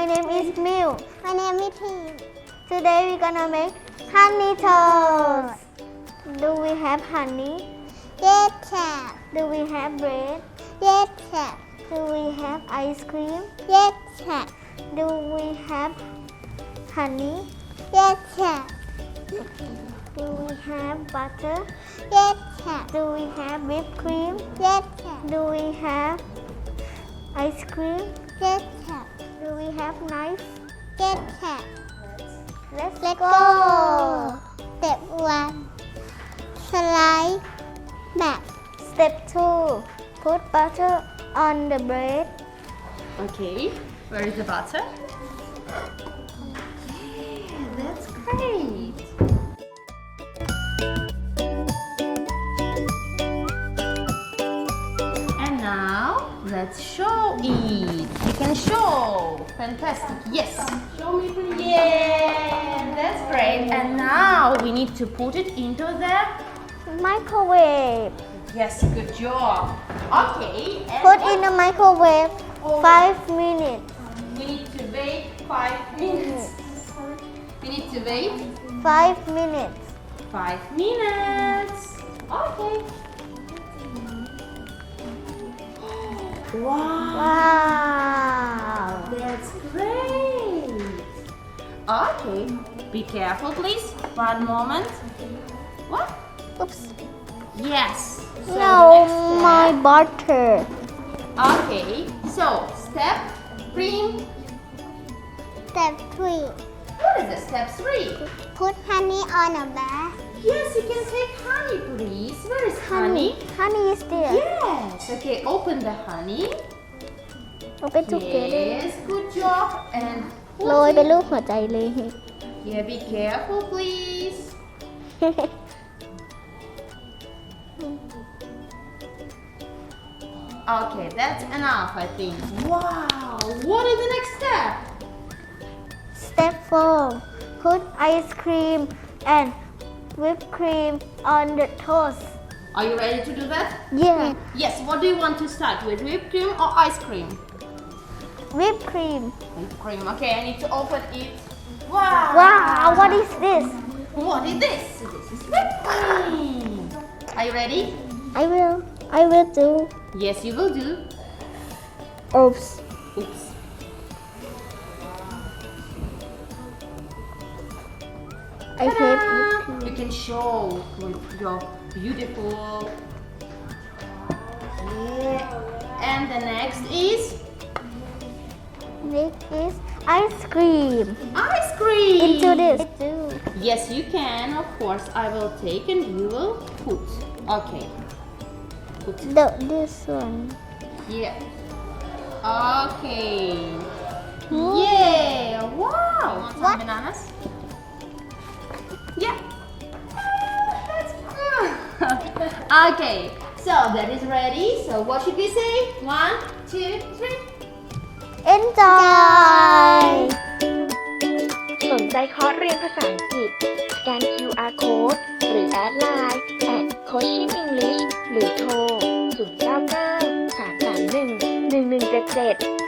My name is Milk. My name is P. Today we're gonna make honey toast. Do we have honey? Yes, chef. Do we have bread? Yes, chef. Do we have ice cream? Yes, chef. Do we have honey? Yes, chef. Do we have butter? Yes, chef. Do we have whipped cream? Yes, chef. Do we have ice cream? Yes, chef. Do we have knife? Yes, chef. Let's Let's go. go. Step 1. Slice back. Step 2. Put butter on the bread. Okay, where is the butter? That's great. And now let's show it. You can show. Fantastic. Yes. Show me please. Yeah, that's great. And now we need to put it into the. Microwave. Yes, good job. Okay. And Put in the microwave Oh. 5 minutes. we need to wait 5 minutes. We need to wait 5 minutes. 5 minutes. Okay. Wow, Wow. that's great. Okay, be careful please. One moment. What? Oops. Yes. So No, next my step. butter. Okay, so step 3. Step 3. What is the step 3? Put honey on a bag. Yes, you can take honey please. Where is honey? Honey is there. Yes. Okay, open the honey. Open together. Yes, good job. And โรยเป็นรูปหัวใจเลย yeah, be careful, please. Okay, that's enough, I think. Wow, what is the next step? Step 4. Put ice cream and whipped cream on the toast. Are you ready to do that? Yeah. Yes. What do you want to start with, whipped cream or ice cream? Whipped cream. Whipped cream. Okay, I need to open it. Wow. Wow, what is this? What is this? This is whipped cream. Are you ready? I will do. Yes, you will do. Oops. Oops. I hate Ta-da! You can show with your beautiful. Yeah. And the next is this is ice cream. ice cream. Into this. Yes, you can. Of course, I will take and you will put. Okay. Put. This one. Yeah. Okay. Yeah. Wow. Want some bananas? Yeah. That's good. Okay. So that is ready. So what should we say? 1, 2, 3. Enjoy สนใจคอร์สเรียนภาษาอังกฤษ สแกน QR Code หรือแอดไลน์ @coaching English หรือโทร 099 331 1177